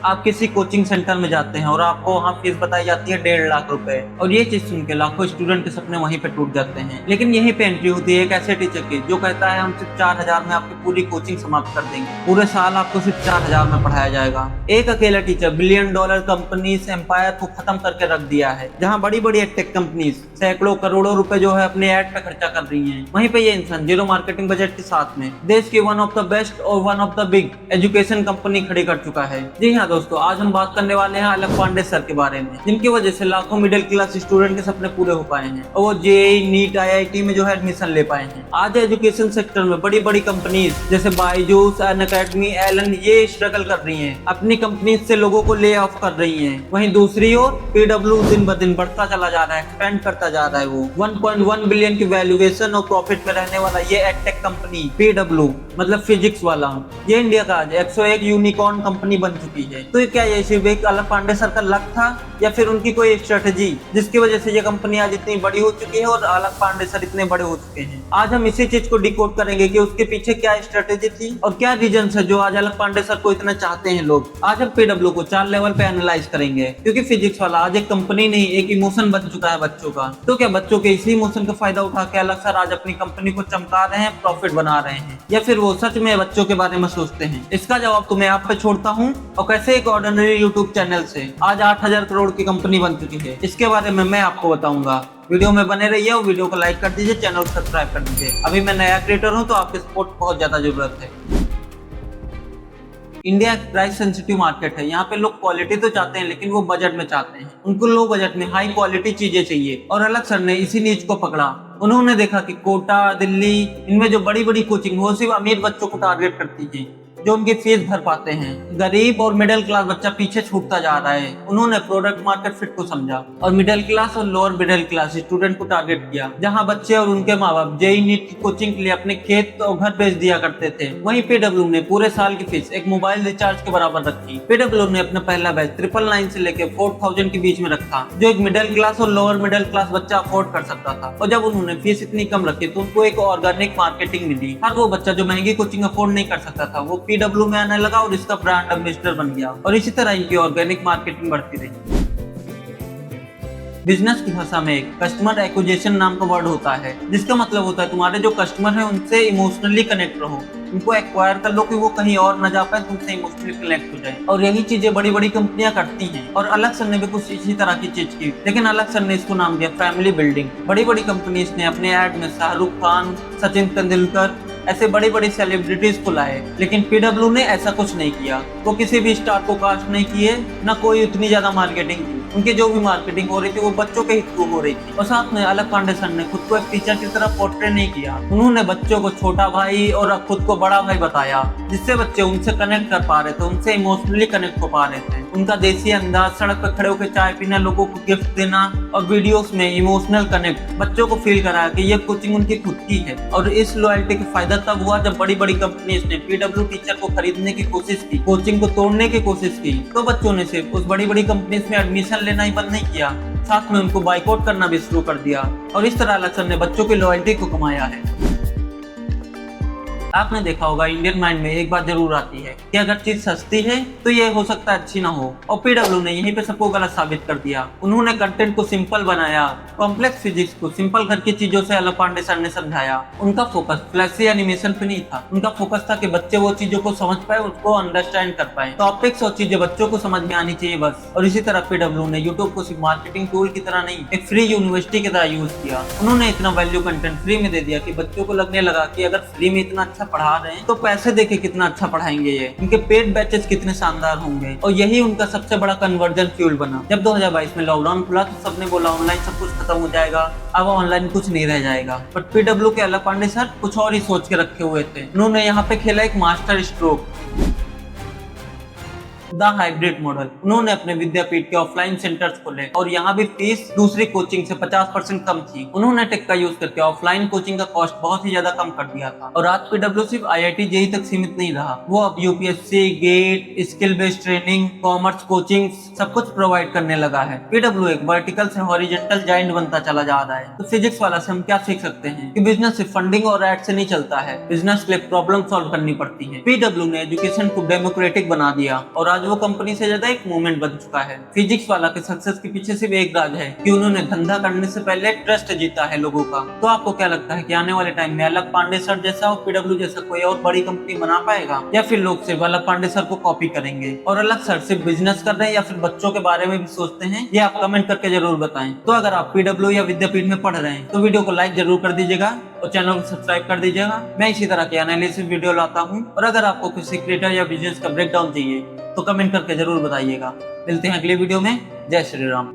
आप किसी coaching centre में जाते हैं और आपको वहाँ फीस बताई जाती है 1.5 लाख रुपए, और ये चीज सुन के लाखों स्टूडेंट के सपने वहीं पे टूट जाते हैं। लेकिन यहीं पे एंट्री होती है एक ऐसे टीचर की जो कहता है हम सिर्फ 4,000 में आपकी पूरी कोचिंग समाप्त कर देंगे, पूरे साल आपको सिर्फ 4,000 में पढ़ाया जाएगा। एक अकेला teacher billion dollar companies empire को खत्म करके रख दिया है। जहाँ बड़ी बड़ी टेक कंपनीज सैकड़ों करोड़ों रुपए जो है अपने एड पे खर्चा कर रही है, वहीं पे ये इंसान जीरो मार्केटिंग बजट के साथ में देश की वन ऑफ द बेस्ट और one of the big education company खड़ी कर चुका है। जी हाँ दोस्तों, आज हम बात करने वाले हैं अलख पांडे सर के बारे में, जिनकी वजह से लाखों मिडिल क्लास स्टूडेंट के सपने पूरे हो पाए हैं और वो जेईई, नीट, आईआईटी में जो है एडमिशन ले पाए हैं। आज एजुकेशन सेक्टर में बड़ी बड़ी कंपनीज जैसे बायजूस, अनअकैडमी, एलन ये स्ट्रगल कर रही हैं, अपनी कंपनीज से लोगों को ले ऑफ कर रही हैं। वहीं दूसरी ओर पीडब्ल्यू दिन ब दिन बढ़ता चला जा रहा है, एक्सपेंड करता जा रहा है। वो 1.1 बिलियन की वैल्यूएशन और प्रॉफिट में रहने वाला ये एडटेक कंपनी पीडब्ल्यू मतलब फिजिक्स वाला, ये इंडिया का आज 101 यूनिकॉर्न कंपनी बन चुकी है। तो क्या ये सिर्फ एक अलख पांडे सर का लक था या फिर उनकी कोई स्ट्रेटेजी जिसकी वजह से ये कंपनी आज इतनी बड़ी हो चुकी है और अलख पांडे सर इतने बड़े हो चुके हैं? आज हम इसी चीज को डिकोड करेंगे कि उसके पीछे क्या स्ट्रेटेजी थी और क्या रीजन है जो आज अलख पांडे सर को इतना चाहते हैं लोग। आज हम पीडब्ल्यू को 4 लेवल पे एनालाइज करेंगे, क्योंकि फिजिक्स वाला आज एक कंपनी नहीं एक इमोशन बन चुका है बच्चों का। तो क्या बच्चों के इसी इमोशन का फायदा उठा के अलख सर आज अपनी कंपनी को चमका रहे हैं, प्रॉफिट बना रहे हैं, या फिर वो सच में बच्चों के बारे में सोचते हैं? इसका जवाब तो मैं आप पे छोड़ता हूँ। और कैसे एक ऑर्डिनरी यूट्यूब चैनल से आज 8,000 करोड़ की कंपनी बन चुकी है, इसके बारे में मैं आपको बताऊंगा। वीडियो में बने रहिए और वीडियो को लाइक कर दीजिए, चैनल को सब्सक्राइब कर दीजिए। अभी मैं नया क्रिएटर हूँ तो आपके सपोर्ट बहुत ज्यादा जरूरत है। इंडिया एक प्राइस सेंसिटिव मार्केट है। यहाँ पे लोग क्वालिटी तो चाहते हैं लेकिन वो बजट में चाहते हैं। उनको लो बजट में हाई क्वालिटी चीजें चाहिए और अलख सर ने इसी नीच को पकड़ा। उन्होंने देखा कि कोटा, दिल्ली, इनमें जो बड़ी बड़ी कोचिंग वो सिर्फ अमीर बच्चों को टारगेट करती है जो उनकी फीस भर पाते हैं। गरीब और मिडिल क्लास बच्चा पीछे छूटता जा रहा है। उन्होंने प्रोडक्ट मार्केट फिट को समझा और मिडिल क्लास और लोअर मिडिल क्लास स्टूडेंट को टारगेट किया। जहां बच्चे और उनके माँ बाप जेईई, नीट की कोचिंग के लिए अपने खेत और घर बेच दिया करते थे, वहीं पीडब्ल्यू ने पूरे साल की फीस एक मोबाइल रिचार्ज के बराबर रखी। पीडब्ल्यू ने अपना पहला बैच 999 से लेकर 4,000 के बीच में रखा, जो एक मिडिल क्लास और लोअर मिडिल क्लास बच्चा अफोर्ड कर सकता था। और जब उन्होंने फीस इतनी कम रखी तो उनको एक ऑर्गेनिक मार्केटिंग मिली। हर वो बच्चा जो महंगी कोचिंग अफोर्ड नहीं कर सकता था वो पीडब्ल्यू में आने लगा और इसका ब्रांड एम्बेसडर बन गया। और इसी तरह इनकी ऑर्गेनिक मार्केटिंग बढ़ती रही। बिजनेस की भाषा में एक कस्टमर एक्विजिशन नाम का वर्ड होता है, जिसका मतलब होता है तुम्हारे जो कस्टमर है उनसे इमोशनली कनेक्ट रहो, उनको एक्वायर कर लो कि वो कहीं और न जा पाए, तुमसे इमोशनली कनेक्ट हो जाए। और यही चीजें बड़ी बड़ी कंपनियां करती हैं और अलख सर ने भी कुछ इसी तरह की चीज की, लेकिन अलख सर ने इसको नाम दिया फैमिली बिल्डिंग। बड़ी बड़ी कंपनीज ने अपने एड में शाहरुख खान, सचिन तेंदुलकर ऐसे बड़ी बड़ी सेलिब्रिटीज को लाए, लेकिन पीडब्ल्यू ने ऐसा कुछ नहीं किया। वो किसी भी स्टार को कास्ट नहीं किए, ना कोई उतनी ज्यादा मार्केटिंग की। उनकी जो भी मार्केटिंग हो रही थी वो बच्चों के हित को हो रही थी। और साथ में अलख पांडे सर ने खुद को एक टीचर की तरह पोर्ट्रे नहीं किया। उन्होंने बच्चों को छोटा भाई और खुद को बड़ा भाई बताया, जिससे बच्चे उनसे कनेक्ट कर पा रहे थे, उनसे इमोशनली कनेक्ट हो पा रहे थे। उनका देसी अंदाज, सड़क पर खड़े होकर चाय पीना, लोगों को गिफ्ट देना और वीडियोस में इमोशनल कनेक्ट बच्चों को फील कराया कि ये कोचिंग उनकी खुद की है। और इस लॉयल्टी का फायदा तब हुआ जब बड़ी बड़ी कंपनीज ने पीडब्ल्यू टीचर को खरीदने की कोशिश की, कोचिंग को तोड़ने की कोशिश की। तो बच्चों ने सिर्फ उस बड़ी बड़ी कंपनीज में एडमिशन लेना ही बंद नहीं किया, साथ में उनको बाइकआउट करना भी शुरू कर दिया। और इस तरह अलख सर ने बच्चों की लॉयल्टी को कमाया है। आपने देखा होगा इंडियन माइंड में एक बात जरूर आती है कि अगर चीज सस्ती है तो ये हो सकता है अच्छी ना हो, और पीडब्ल्यू ने यहीं पे सबको गलत साबित कर दिया। उन्होंने कंटेंट को सिंपल बनाया, कॉम्प्लेक्स फिजिक्स को सिंपल घर की चीजों से अलख पांडे सर ने समझाया। उनका फोकस फ्लैशी एनिमेशन पे नहीं था, उनका फोकस था कि बच्चे वो चीजों को समझ पाए, उसको अंडरस्टैंड कर पाए। टॉपिक्स और चीजें बच्चों को समझ में आनी चाहिए बस। और इसी तरह पीडब्ल्यू ने यूट्यूब को सिर्फ मार्केटिंग टूल की तरह नहीं, एक फ्री यूनिवर्सिटी की तरह यूज किया। उन्होंने इतना वैल्यू कंटेंट फ्री में दे दिया कि बच्चों को लगने लगा कि अगर फ्री में इतना अच्छा पढ़ा रहे हैं तो पैसे देके कितना अच्छा पढ़ाएंगे ये, इनके पेड बैचेस कितने शानदार होंगे। और यही उनका सबसे बड़ा कन्वर्जन फ्यूल बना। जब 2022 में लॉकडाउन खुला तो सबने बोला ऑनलाइन सब कुछ खत्म हो जाएगा, अब ऑनलाइन कुछ नहीं रह जाएगा। बट पीडब्ल्यू के अलख पांडे सर कुछ और ही सोच के रखे हुए थे। उन्होंने यहाँ पे खेला एक master stroke, the hybrid model. उन्होंने अपने विद्यापीठ के ऑफलाइन सेंटर्स खोले और यहाँ भी फीस दूसरी कोचिंग से 50% कम थी। उन्होंने टेक का यूज करके ऑफलाइन कोचिंग का कॉस्ट बहुत ही ज्यादा कम कर दिया था। और आज पीडब्ल्यू सिर्फ आईआईटी जेईई तक सीमित नहीं रहा, वो अब UPSC, GATE, skill based training, commerce coaching सब कुछ प्रोवाइड करने लगा है। पीडब्ल्यू एक वर्टिकल से हॉरिजॉन्टल जायंट बनता चला जा रहा है। तो फिजिक्स वाला से हम क्या सीख सकते हैं कि बिजनेस सिर्फ फंडिंग और एड से नहीं चलता है, बिजनेस के लिए प्रॉब्लम सॉल्व करनी पड़ती है। पीडब्ल्यू ने एजुकेशन को डेमोक्रेटिक बना दिया और आज आज वो कंपनी से ज्यादा एक मूवमेंट बन चुका है। फिजिक्स वाला के सक्सेस के पीछे सिर्फ एक राज है कि उन्होंने धंधा करने से पहले ट्रस्ट जीता है लोगों का। तो आपको क्या लगता है कि आने वाले टाइम में अलग पांडे सर जैसा और पीडब्ल्यू जैसा कोई और बड़ी कंपनी बना पाएगा, या फिर लोग सिर्फ अलग पांडे सर को कॉपी करेंगे? और अलग सर सिर्फ बिजनेस कर रहे हैं या फिर बच्चों के बारे में भी सोचते हैं, ये आप कमेंट करके जरूर बताएं। तो अगर आप पीडब्ल्यू या विद्यापीठ में पढ़ रहे हैं तो वीडियो को लाइक जरूर कर दीजिएगा और चैनल को सब्सक्राइब कर दीजिएगा। मैं इसी तरह के एनालिसिस वीडियो लाता हूँ। और अगर आपको किसी क्रिएटर या बिजनेस का ब्रेकडाउन चाहिए तो कमेंट करके जरूर बताइएगा। मिलते हैं अगले वीडियो में। जय श्री राम।